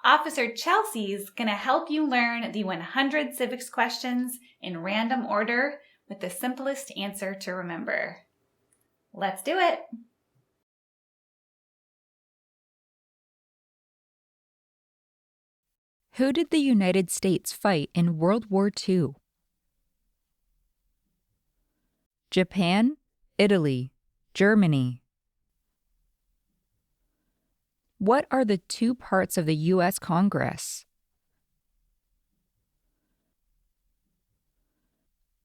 Officer Chelsea's going to help you learn the 100 civics questions in random order with the simplest answer to remember. Let's do it! Who did the United States fight in World War II? Japan, Italy, Germany. What are the two parts of the U.S. Congress?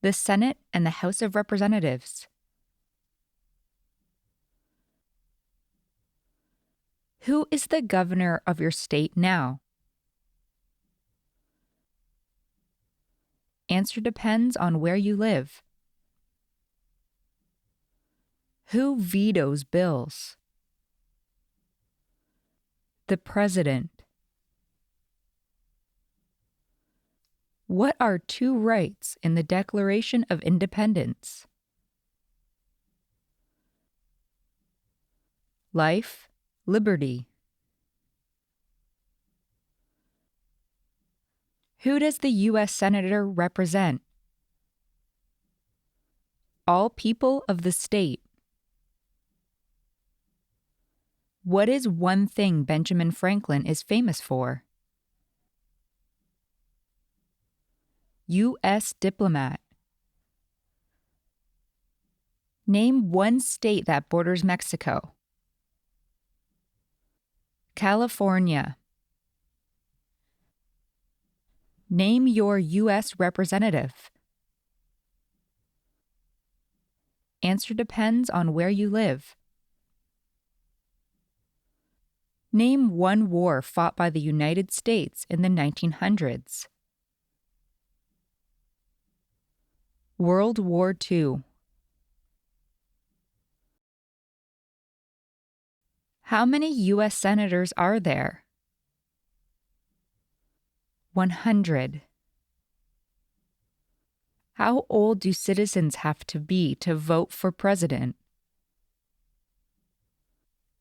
The Senate and the House of Representatives. Who is the governor of your state now? Answer depends on where you live. Who vetoes bills? The President. What are two rights in the Declaration of Independence? Life, liberty. Who does the U.S. Senator represent? All people of the state. What is one thing Benjamin Franklin is famous for? U.S. diplomat. Name one state that borders Mexico. California. Name your U.S. representative. Answer depends on where you live. Name one war fought by the United States in the 1900s. World War II. How many U.S. senators are there? 100. How old do citizens have to be to vote for president?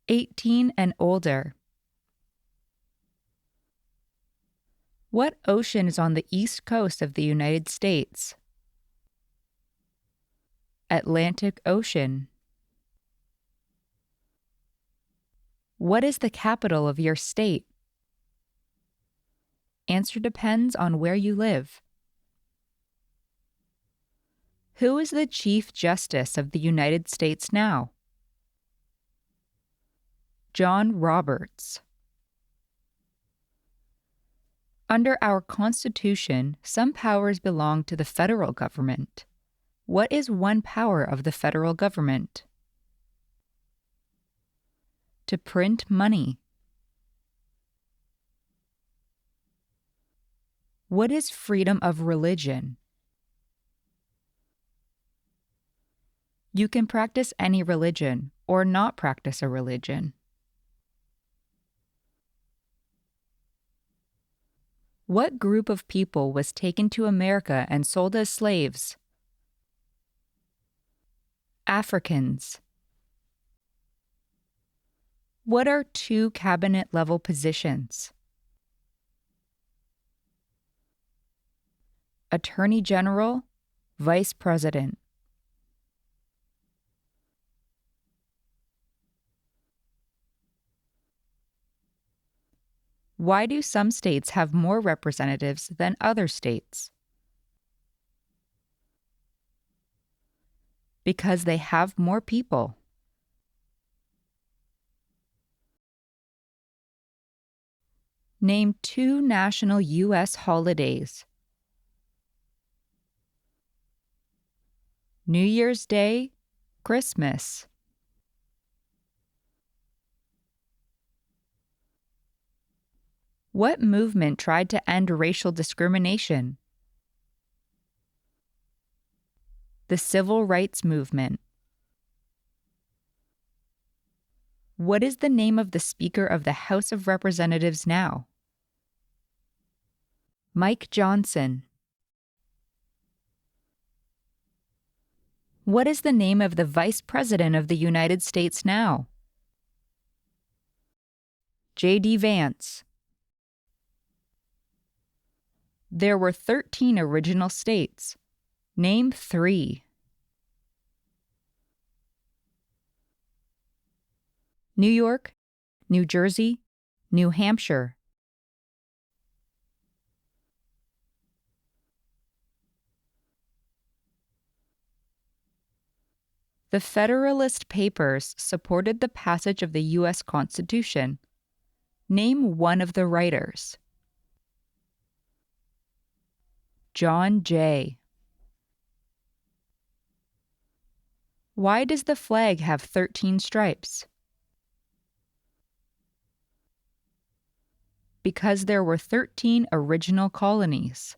18 and older. What ocean is on the east coast of the United States? Atlantic Ocean. What is the capital of your state? Answer depends on where you live. Who is the Chief Justice of the United States now? John Roberts. Under our Constitution, some powers belong to the federal government. What is one power of the federal government? To print money. What is freedom of religion? You can practice any religion or not practice a religion. What group of people was taken to America and sold as slaves? Africans. What are two cabinet-level positions? Attorney General, Vice President. Why do some states have more representatives than other states? Because they have more people. Name two national U.S. holidays. New Year's Day, Christmas. What movement tried to end racial discrimination? The Civil Rights Movement. What is the name of the Speaker of the House of Representatives now? Mike Johnson. What is the name of the Vice President of the United States now? J.D. Vance. There were 13 original states. Name 3. New York, New Jersey, New Hampshire. The Federalist Papers supported the passage of the U.S. Constitution. Name one of the writers. John Jay. Why does the flag have 13 stripes? Because there were 13 original colonies.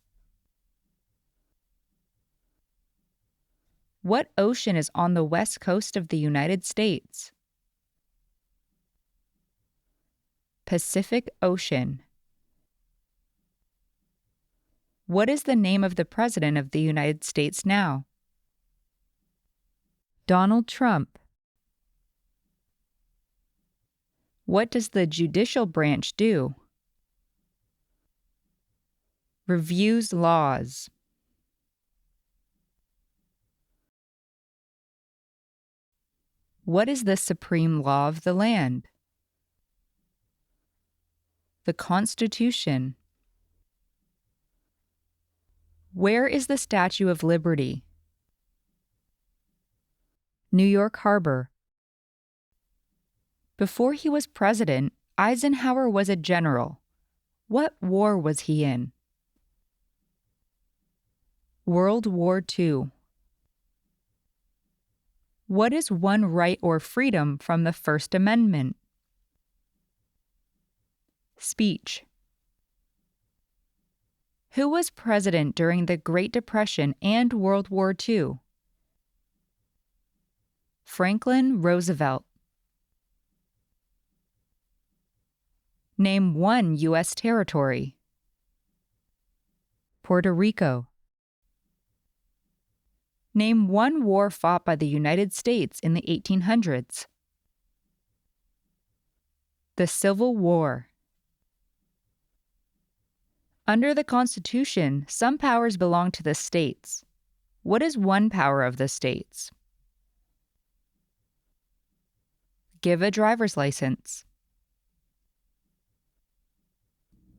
What ocean is on the west coast of the United States? Pacific Ocean. What is the name of the President of the United States now? Donald Trump. What does the judicial branch do? Reviews laws. What is the supreme law of the land? The Constitution. Where is the Statue of Liberty? New York Harbor. Before he was president, Eisenhower was a general. What war was he in? World War II. What is one right or freedom from the First Amendment? Speech. Who was president during the Great Depression and World War II? Franklin Roosevelt. Name one U.S. territory. Puerto Rico. Name one war fought by the United States in the 1800s. The Civil War. Under the Constitution, some powers belong to the states. What is one power of the states? Give a driver's license.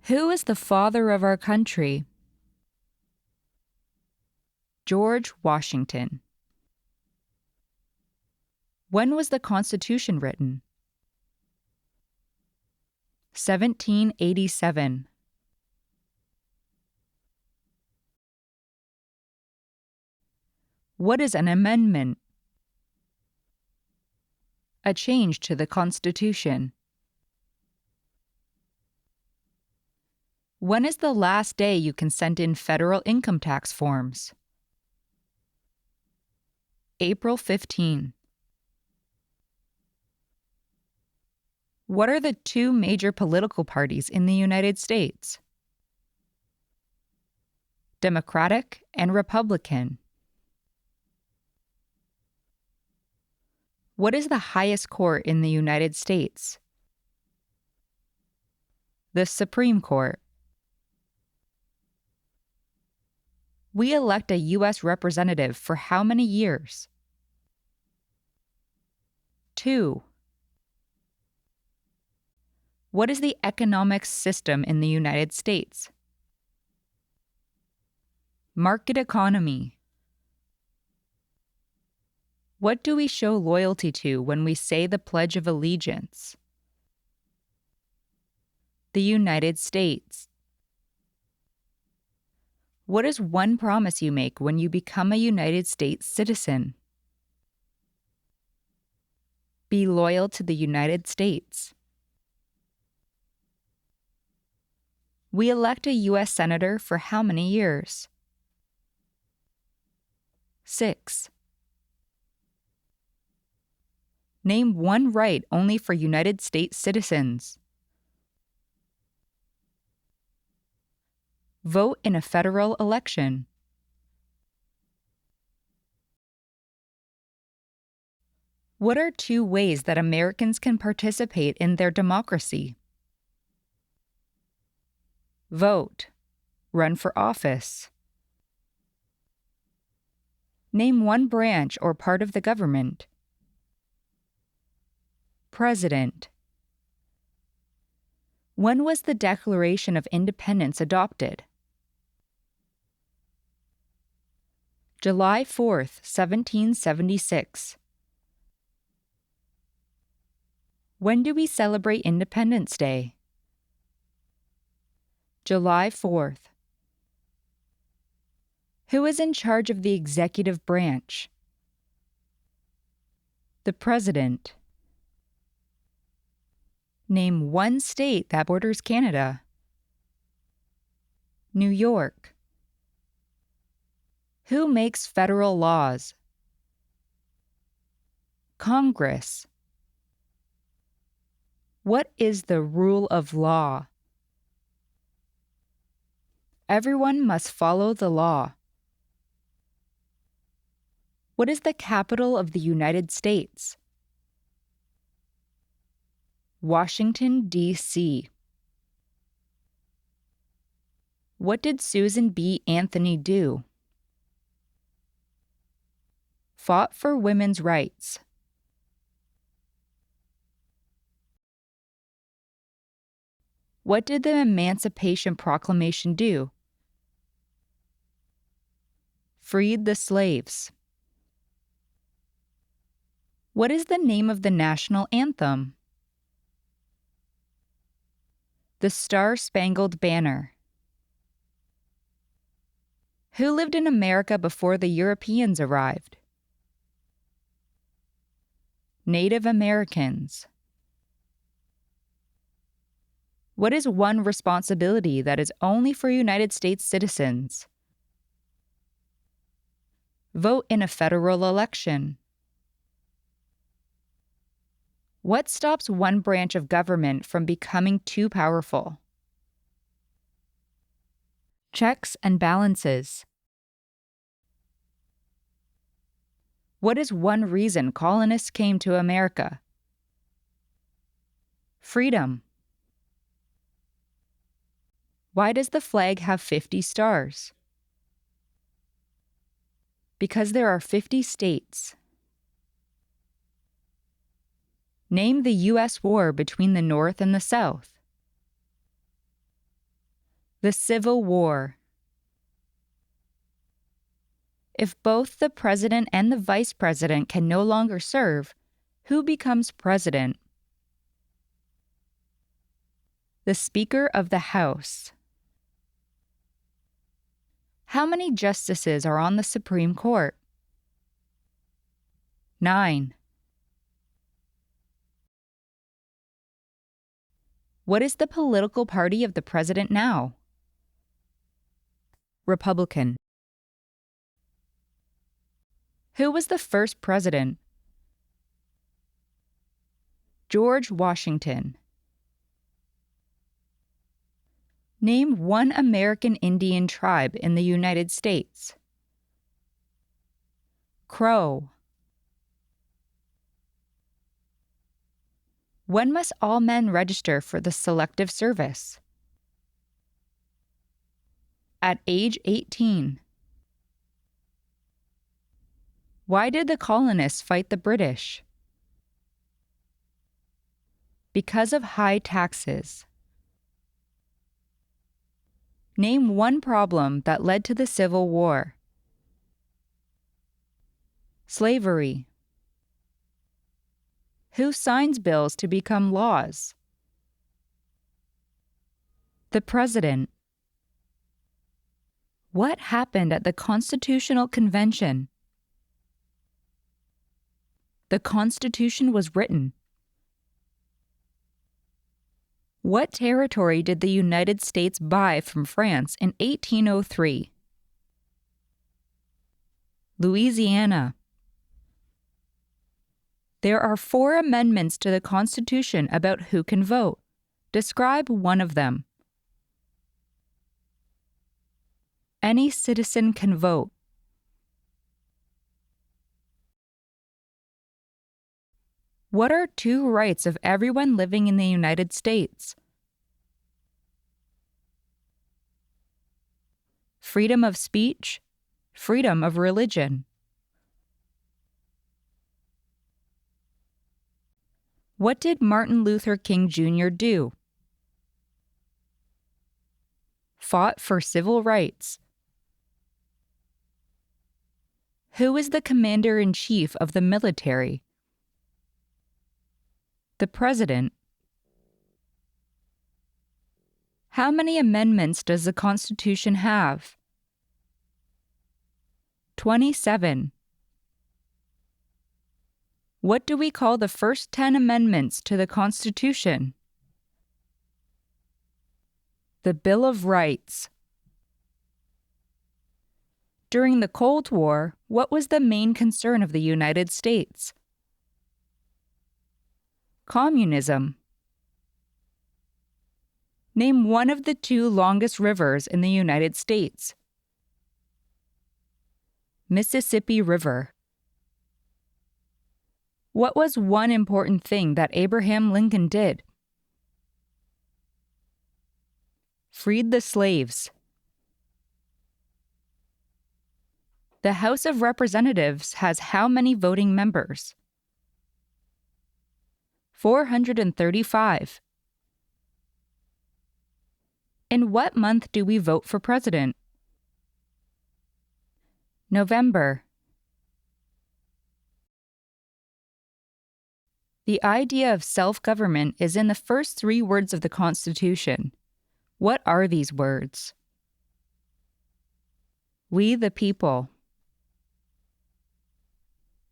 Who is the father of our country? George Washington. When was the Constitution written? 1787. What is an amendment? A change to the Constitution. When is the last day you can send in federal income tax forms? April 15. What are the two major political parties in the United States? Democratic and Republican. What is the highest court in the United States? The Supreme Court. We elect a U.S. representative for how many years? 2. What is the economic system in the United States? Market economy. What do we show loyalty to when we say the Pledge of Allegiance? The United States. What is one promise you make when you become a United States citizen? Be loyal to the United States. We elect a U.S. Senator for how many years? 6. Name one right only for United States citizens. Vote in a federal election. What are two ways that Americans can participate in their democracy? Vote. Run for office. Name one branch or part of the government. President. When was the Declaration of Independence adopted? July 4th, 1776. When do we celebrate Independence Day? July 4th. Who is in charge of the executive branch? The President. Name one state that borders Canada. New York. Who makes federal laws? Congress. What is the rule of law? Everyone must follow the law. What is the capital of the United States? Washington, D.C. What did Susan B. Anthony do? Fought for women's rights. What did the Emancipation Proclamation do? Freed the slaves. What is the name of the national anthem? The Star-Spangled Banner. Who lived in America before the Europeans arrived? Native Americans. What is one responsibility that is only for United States citizens? Vote in a federal election. What stops one branch of government from becoming too powerful? Checks and balances. What is one reason colonists came to America? Freedom. Why does the flag have 50 stars? Because there are 50 states. Name the U.S. war between the North and the South. The Civil War. If both the president and the vice president can no longer serve, who becomes president? The Speaker of the House. How many justices are on the Supreme Court? 9. What is the political party of the president now? Republican. Who was the first president? George Washington. Name one American Indian tribe in the United States. Crow. When must all men register for the Selective Service? At age 18. Why did the colonists fight the British? Because of high taxes. Name one problem that led to the Civil War. Slavery. Who signs bills to become laws? The President. What happened at the Constitutional Convention? The Constitution was written. What territory did the United States buy from France in 1803? Louisiana. There are 4 amendments to the Constitution about who can vote. Describe one of them. Any citizen can vote. What are 2 rights of everyone living in the United States? freedom of speech, freedom of religion. What did Martin Luther King Jr. do? Fought for civil rights. Who is the commander-in-chief of the military? The President. How many amendments does the Constitution have? 27. What do we call the first 10 amendments to the Constitution? The Bill of Rights. During the Cold War, what was the main concern of the United States? Communism. Name one of the 2 longest rivers in the United States. Mississippi River. What was one important thing that Abraham Lincoln did? Freed the slaves. The House of Representatives has how many voting members? 435. In what month do we vote for president? November. The idea of self-government is in the first 3 words of the Constitution. What are these words? We the people.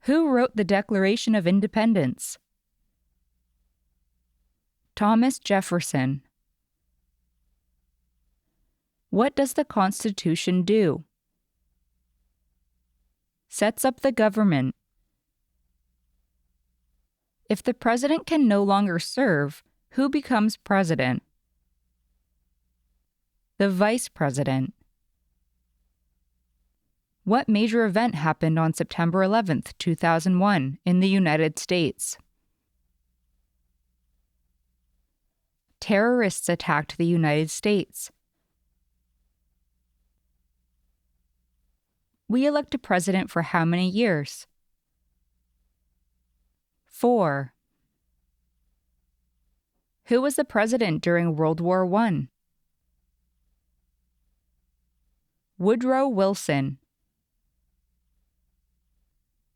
Who wrote the Declaration of Independence? Thomas Jefferson. What does the Constitution do? Sets up the government. If the president can no longer serve, who becomes president? The vice president. What major event happened on September 11, 2001, in the United States? Terrorists attacked the United States. We elect a president for how many years? 4. Who was the president during World War I? Woodrow Wilson.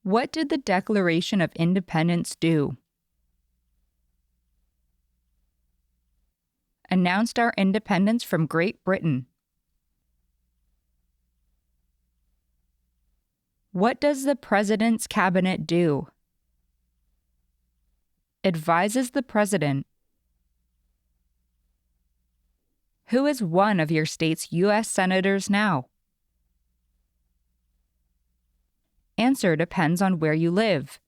What did the Declaration of Independence do? Announced our independence from Great Britain. What does the President's Cabinet do? Advises the President. Who is one of your state's U.S. Senators now? Answer depends on where you live.